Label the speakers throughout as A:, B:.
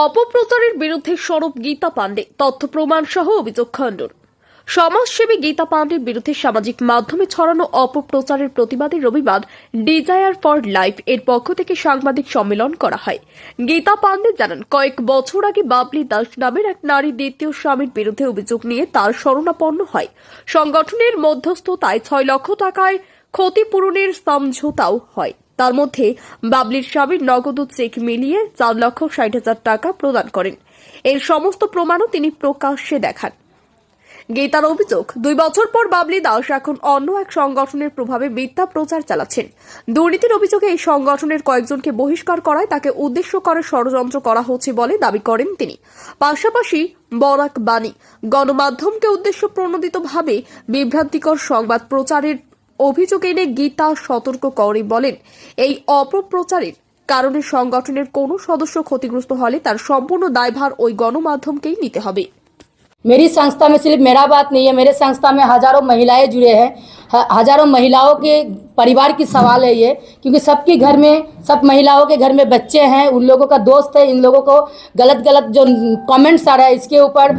A: অপপ্রচারের বিরুদ্ধে সরব গীতা পাণ্ডে, তথ্য প্রমাণ সহ অভিযোগ খণ্ডন। সমাজসেবী গীতা পাণ্ডের বিরুদ্ধে সামাজিক মাধ্যমে ছড়ানো অপপ্রচারের প্রতিবাদে রবিবার ডিজায়ার ফর লাইফ এর পক্ষ থেকে সাংবাদিক সম্মেলন করা হয়। গীতা পাণ্ডে জানান, কয়েক বছর আগে বাবলি দাস নামের এক নারী দ্বিতীয় স্বামীর বিরুদ্ধে অভিযোগ নিয়ে তার শরণাপন্ন হয়। সংগঠনের মধ্যস্থতায় 6 লক্ষ টাকায় ক্ষতিপূরণের সমঝোতাও হয়। তার মধ্যে বাবলির স্বামীর নগদ চেক মিলিয়ে 4,60,000 টাকা প্রদান করেন। এর সমস্ত প্রমাণও তিনি প্রকাশ্যে দেখান। গীতার অভিযোগ, 2 বছর পর বাবলি দাস এখন অন্য এক সংগঠনের প্রভাবে মিথ্যা প্রচার চালাচ্ছেন। দুর্নীতির অভিযোগে এই সংগঠনের কয়েকজনকে বহিষ্কার করায় তাকে উদ্দেশ্য করে ষড়যন্ত্র করা হচ্ছে বলে দাবি করেন তিনি। পাশাপাশি বরাক বাণী গণমাধ্যমকে উদ্দেশ্য প্রণোদিতভাবে বিভ্রান্তিকর সংবাদ প্রচারের অভিযোগ এনে গীতা সতর্ক করে বলেন, এই অপপ্রচারের কারণে সংগঠনের কোনো সদস্য ক্ষতিগ্রস্ত হলে তার সম্পূর্ণ দায়ভার ওই গণমাধ্যমকেই নিতে হবে।
B: मेरी संस्था में सिर्फ मेरा बात नहीं है, मेरे संस्था में हजारों महिलाएं जुड़े हैं। हजारों महिलाओं के परिवार की सवाल है ये, क्योंकि सबके घर में, सब महिलाओं के घर में बच्चे हैं, उन लोगों का दोस्त है। इन लोगों को गलत गलत जो कमेंट्स आ रहा है इसके ऊपर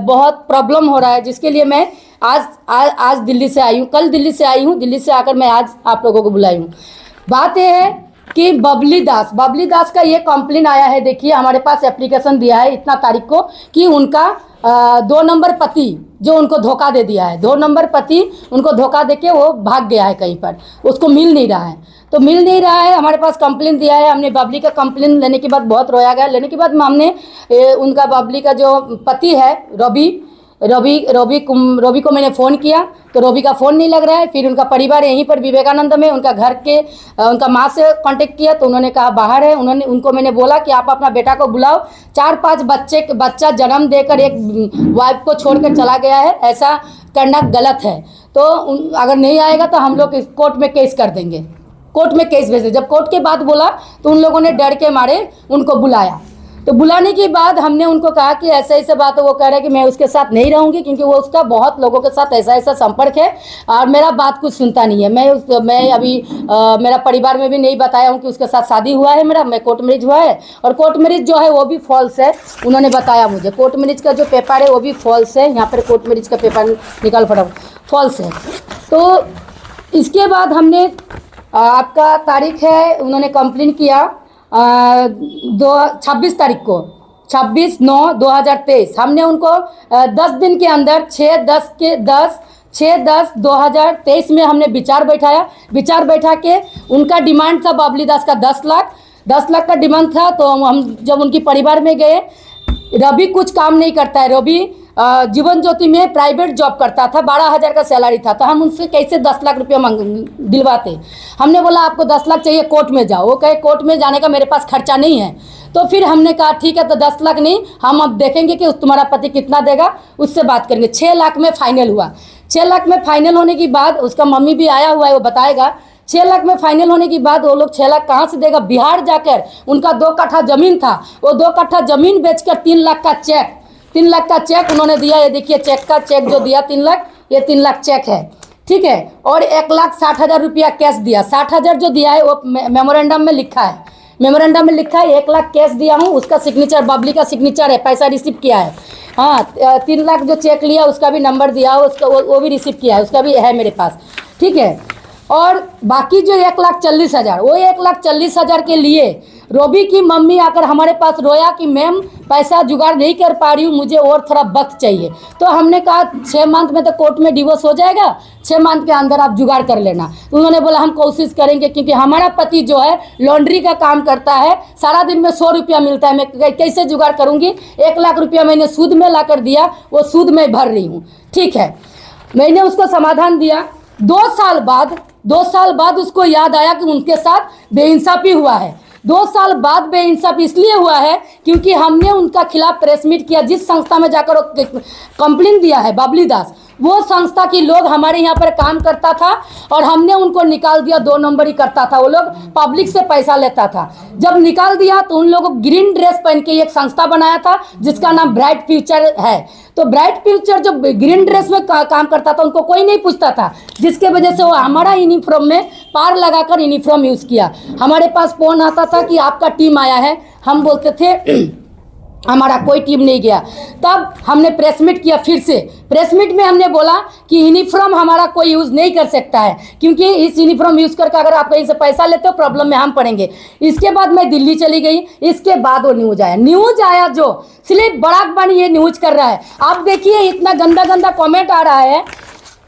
B: बहुत प्रॉब्लम हो रहा है, जिसके लिए मैं आज दिल्ली से आई हूँ। कल दिल्ली से आई हूँ, दिल्ली से आकर मैं आज आप लोगों को बुलाई हूँ। बात यह है कि बबली दास का ये कंप्लेन आया है। देखिए, हमारे पास एप्लीकेशन दिया है इतना तारीख को कि उनका 2 नंबर पति जो उनको धोखा दे दिया है, 2 नंबर पति उनको धोखा देके वो भाग गया है कहीं पर, उसको मिल नहीं रहा है। तो मिल नहीं रहा है, हमारे पास कंप्लेन दिया है। हमने बबली का कंप्लेन लेने के बाद बहुत रोया गया। लेने के बाद हमने उनका बबली का जो पति है रवि को मैंने फ़ोन किया तो रवि का फ़ोन नहीं लग रहा है। फिर उनका परिवार यहीं पर विवेकानंद में उनका घर के उनका माँ से कांटेक्ट किया तो उन्होंने कहा बाहर है। उनको मैंने बोला कि आप अपना बेटा को बुलाओ। 4-5 बच्चा जन्म देकर एक वाइफ को छोड़कर चला गया है, ऐसा करना गलत है। तो अगर नहीं आएगा तो हम लोग कोर्ट में केस कर देंगे, कोर्ट में केस भेज देंगे। जब कोर्ट के बाद बोला तो उन लोगों ने डर के मारे उनको बुलाया। तो बुलाने के बाद हमने उनको कहा कि ऐसा ऐसा बात है। वो कह रहा है कि मैं उसके साथ नहीं रहूंगी, क्योंकि वो उसका बहुत लोगों के साथ ऐसा ऐसा संपर्क है और मेरा बात कुछ सुनता नहीं है। मैं अभी मेरा परिवार में भी नहीं बताया हूँ कि उसके साथ शादी हुआ है मेरा, मैं कोर्ट मैरिज हुआ है। और कोर्ट मैरिज जो है वो भी फॉल्स है, उन्होंने बताया मुझे। कोर्ट मैरिज का जो पेपर है वो भी फॉल्स है। यहाँ पर कोर्ट मैरिज का पेपर निकाल फटाफट, फॉल्स है। तो इसके बाद हमने आपका तारीख है, उन्होंने कंप्लेन किया 26 तारीख को, 26/9/2023। हमने उनको 10 दिन के अंदर 6/10/2023 में हमने विचार बैठा के उनका डिमांड था बबली दास का 10 लाख का डिमांड था। तो हम जब उनके परिवार में गए, रवि कुछ काम नहीं करता है। रवि जीवन ज्योति में प्राइवेट जॉब करता था, 12,000 का सैलरी था। तो हम उनसे कैसे 10 लाख रुपया दिलवाते। हमने बोला आपको 10 लाख चाहिए, कोर्ट में जाओ। वो कहे कोर्ट में जाने का मेरे पास खर्चा नहीं है। तो फिर हमने कहा ठीक है, तो 10 लाख नहीं, हम अब देखेंगे कि तुम्हारा पति कितना देगा, उससे बात करेंगे। 6 लाख में फाइनल हुआ। 6 लाख में फाइनल होने के बाद उसका मम्मी भी आया हुआ है, वो बताएगा। 6 लाख में फाइनल होने के बाद वो लोग 6 लाख कहाँ से देगा। बिहार जाकर उनका 2 कट्ठा जमीन था, वो 2 कट्ठा जमीन बेचकर 3 लाख का चेक उन्होंने दिया। ये देखिए चेक जो दिया 3 लाख, ये 3 लाख चेक है, ठीक है। और 1,60,000 रुपया कैश दिया। 60,000 जो दिया है वो मेमोरेंडम में लिखा है, 1 लाख कैश दिया हूँ। उसका सिग्नेचर, बबली का सिग्नेचर है, पैसा रिसीव किया है। हाँ, 3 लाख जो चेक लिया उसका भी नंबर दिया हो, उसका वो भी रिसीव किया है, उसका भी है मेरे पास, ठीक है। और बाकी जो 1,40,000, वो 1,40,000 के लिए रवि की मम्मी आकर हमारे पास रोया कि मैम पैसा जुगाड़ नहीं कर पा रही हूँ, मुझे और थोड़ा वक्त चाहिए। तो हमने कहा 6 मंथ में तो कोर्ट में डिवोर्स हो जाएगा, 6 मंथ के अंदर आप जुगाड़ कर लेना। उन्होंने बोला हम कोशिश करेंगे, क्योंकि हमारा पति जो है लॉन्ड्री का काम करता है, सारा दिन में 100 रुपया मिलता है, मैं कैसे जुगाड़ करूँगी। 1 लाख रुपया मैंने सूद में ला कर दिया, वो सूद में भर रही हूँ, ठीक है। मैंने उसको समाधान दिया। 2 साल बाद उसको याद आया कि उनके साथ बेइंसाफी हुआ है। 2 साल बाद बेइंसाफ इसलिए हुआ है क्योंकि हमने उनका खिलाफ प्रेस मीट किया। जिस संस्था में जाकर कंप्लेन दिया है बबली दास, वो संस्था के लोग हमारे यहाँ पर काम करता था और हमने उनको निकाल दिया। 2 नंबर ही करता था, वो लोग पब्लिक से पैसा लेता था। जब निकाल दिया तो उन लोगों को ग्रीन ड्रेस पहन के एक संस्था बनाया था जिसका नाम ब्राइट फ्यूचर है। तो ब्राइट फ्यूचर जो ग्रीन ड्रेस में काम करता था उनको कोई नहीं पूछता था, जिसके वजह से वो हमारा यूनिफॉर्म में पार लगाकर यूनिफॉर्म यूज़ किया। हमारे पास फोन आता था कि आपका टीम आया है, हम बोलते थे हमारा कोई टीम नहीं गया। तब हमने प्रेस मीट किया, फिर से प्रेस मीट में हमने बोला कि यूनिफॉर्म हमारा कोई यूज़ नहीं कर सकता है, क्योंकि इस यूनिफॉर्म यूज़ करके अगर आप कहीं से पैसा लेते हो प्रॉब्लम में हम पड़ेंगे। इसके बाद मैं दिल्ली चली गई। इसके बाद वो न्यूज़ आया जो सिर्फ बराक बानी ये न्यूज़ कर रहा है। आप देखिए इतना गंदा गंदा कमेंट आ रहा है,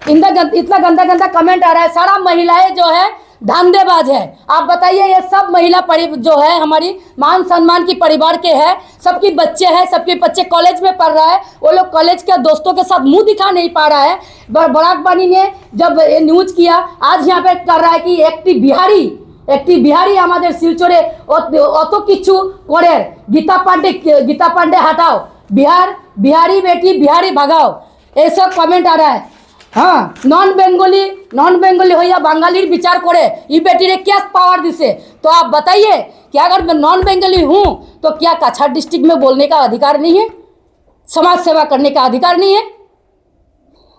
B: इतना गंदा गंदा कमेंट आ रहा है। सारा महिलाएं जो है धंधेबाज है। आप बताइए, ये सब महिला जो है हमारी मान सम्मान की परिवार के है, सबके बच्चे हैं, सबके बच्चे कॉलेज में पढ़ रहा है, वो लोग कॉलेज के दोस्तों के साथ मुंह दिखा नहीं पा रहा है। बराक बानी ने जब ये न्यूज़ किया, आज यहाँ पे कर रहा है कि একটি বিহারি আমাদের শিলচরে অত কিছু করে, गीता पांडे हटाओ, बिहारी बेटी बिहारी भगाओ, ये सब कमेंट आ रहा है। हाँ, नॉन बेंगली हो या बांगालीर विचार करे ये बेटी ने क्या पावर दिसे। तो आप बताइए कि अगर मैं नॉन बेंगली हूँ तो क्या काछाड़ डिस्ट्रिक्ट में बोलने का अधिकार नहीं है, समाज सेवा करने का अधिकार नहीं है?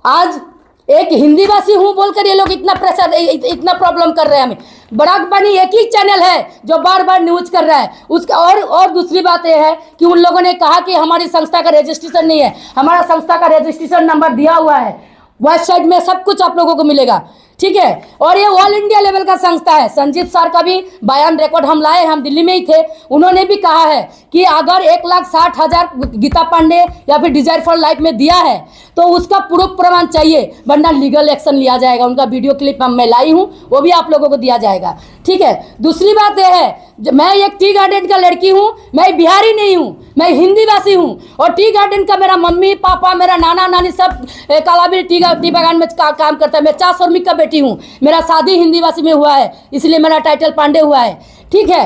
B: आज एक हिंदी भाषी हूँ बोलकर ये लोग इतना प्रॉब्लम कर रहे हैं हमें। बराक बानी एक ही चैनल है जो बार बार न्यूज़ कर रहा है उसका। और दूसरी बात यह है कि उन लोगों ने कहा कि हमारी संस्था का रजिस्ट्रेशन नहीं है। हमारा संस्था का रजिस्ट्रेशन नंबर दिया हुआ है, वेबसाइट में सब कुछ आप लोगों को मिलेगा, ठीक है। और ये ऑल इंडिया लेवल का संस्था है। संजीव सर का भी बयान रिकॉर्ड हम लाए, हम दिल्ली में ही थे। उन्होंने भी कहा है कि अगर 1,60,000 गीता पांडे या फिर डिजायर फॉर लाइफ में दिया है तो उसका प्रूफ प्रमाण चाहिए, वरना लीगल एक्शन लिया जाएगा। उनका वीडियो क्लिप मैं लाई हूँ, वो भी आप लोगों को दिया जाएगा, ठीक है। दूसरी बात यह है, मैं एक टी गार्डन का लड़की हूँ, मैं बिहारी नहीं हूँ, मैं हिंदी भाषी हूँ। और टी गार्डन का मेरा मम्मी पापा, मेरा नाना नानी सब कालाबीर टी बागान में काम करता है। मैं 4 श्रमिक का बेटी हूँ, मेरा शादी हिंदी भाषी में हुआ है, इसलिए मेरा टाइटल पांडे हुआ है, ठीक है।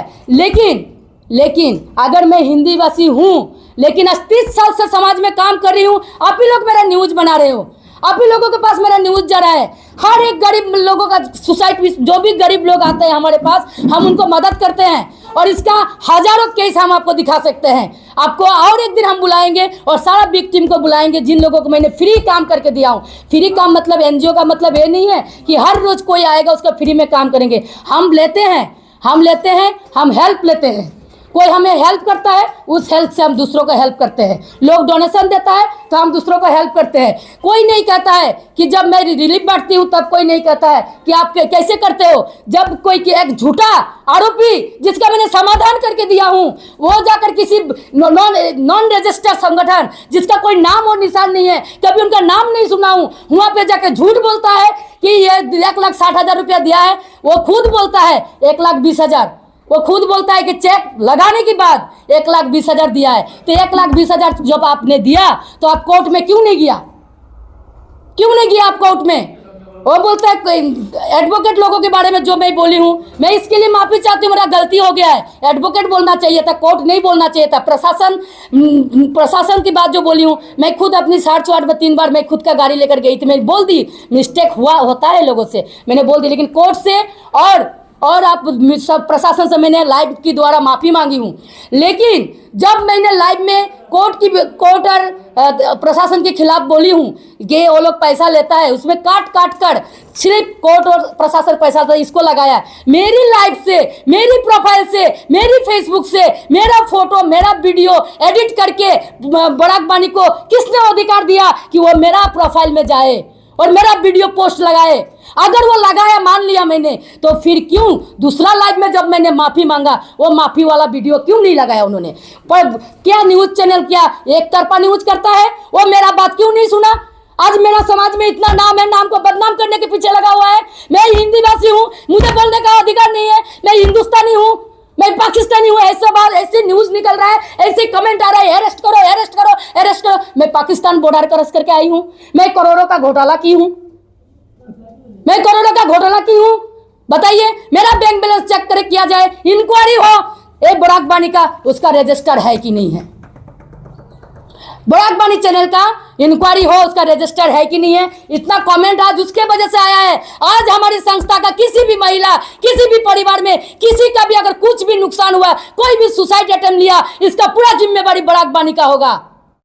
B: लेकिन अगर मैं हिंदी भाषी हूँ, लेकिन 30 साल से समाज में काम कर रही हूँ, आप ही लोग मेरा न्यूज़ बना रहे हो, आप ही लोगों के पास मेरा न्यूज़ जा रहा है। हर एक गरीब लोगों का सोसाइटी, जो भी गरीब लोग आते हैं हमारे पास, हम उनको मदद करते हैं। और इसका हजारों केस हम आपको दिखा सकते हैं। आपको और एक दिन हम बुलाएंगे और सारा बिग टीम को बुलाएंगे, जिन लोगों को मैंने फ्री काम करके दिया हूँ। फ्री काम मतलब एनजीओ का मतलब ये नहीं है कि हर रोज कोई आएगा उसका फ्री में काम करेंगे। हम लेते हैं, हम हेल्प लेते हैं। कोई हमें हेल्प करता है, उस हेल्प से हम दूसरों को हेल्प करते हैं। लोग डोनेशन देता है तो हम दूसरों को हेल्प करते हैं। कोई नहीं कहता है कि जब मैं रिलीफ बांटती हूँ तब कोई नहीं कहता है कि आप कैसे करते हो। जब कोई एक झूठा आरोपी जिसका मैंने समाधान करके दिया हूँ, वो जाकर किसी नॉन रजिस्टर्ड संगठन जिसका कोई नाम और निशान नहीं है, कभी उनका नाम नहीं सुना हूँ, वहाँ पे जाकर झूठ बोलता है कि ये 1,60,000 रुपया दिया है। वो खुद बोलता है 1,20,000, वो खुद बोलता है कि चेक लगाने के बाद 1,20,000 दिया है। तो 1,20,000 जब आपने दिया तो आप कोर्ट में क्यों नहीं गया आप कोर्ट में? वो बोलता है एडवोकेट लोगों के बारे में जो मैं बोली हूँ, मैं इसके लिए माफी चाहती हूँ, मेरा गलती हो गया है। एडवोकेट बोलना चाहिए था, कोर्ट नहीं बोलना चाहिए था। प्रशासन की बात जो बोली हूँ, मैं खुद अपनी 8 में 3 बार मैं खुद का गाड़ी लेकर गई थी, मैं बोल दी, मिस्टेक होता है लोगों से, मैंने बोल दी। लेकिन कोर्ट से और आप सब प्रशासन से मैंने लाइव के द्वारा माफ़ी मांगी हूँ। लेकिन जब मैंने लाइव में कोर्ट और प्रशासन के खिलाफ बोली हूँ कि वो लोग पैसा लेता है, उसमें काट कर सिर्फ कोर्ट और प्रशासन पैसा था, इसको लगाया। मेरी लाइव से, मेरी प्रोफाइल से, मेरी फेसबुक से मेरा फोटो, मेरा वीडियो एडिट करके बराक बानी को किसने अधिकार दिया कि वो मेरा प्रोफाइल में जाए और मेरा वीडियो पोस्ट लगाए? अगर वो लगाया, मान लिया मैंने, तो फिर क्यों दूसरा लाइव में जब मैंने माफी मांगा वो माफी वाला वीडियो क्यों नहीं लगाया उन्होंने? पर क्या न्यूज चैनल क्या एक तरफा न्यूज करता है? वो मेरा बात क्यों नहीं सुना? आज मेरा समाज में इतना नाम है, नाम को बदनाम करने के पीछे लगा हुआ है। मैं हिंदी भाषी हूँ, मुझे बोलने का अधिकार नहीं है। मैं हिंदुस्तानी हूँ, मैं पाकिस्तानी हूँ। ऐसा बात, ऐसे न्यूज निकल रहा है, ऐसे कमेंट आ रहा है, अरेस्ट करो। मैं पाकिस्तान बॉर्डर क्रॉस करके आई हूँ, मैं करोड़ों का घोटाला की हूँ, बताइए। मेरा बैंक बैलेंस चेक करे किया जाए, इंक्वायरी हो, ए बराक बानी का उसका रजिस्टर है कि नहीं है? बराक बानी चैनल का इंक्वायरी हो, उसका रजिस्टर है कि नहीं है? इतना कमेंट आज उसके वजह से आया है। आज हमारी संस्था का किसी भी महिला, किसी भी परिवार में किसी का भी अगर कुछ भी नुकसान हुआ, कोई भी सुसाइड अटेम्प्ट लिया, इसका पूरा जिम्मेवारी बराक बानी का होगा।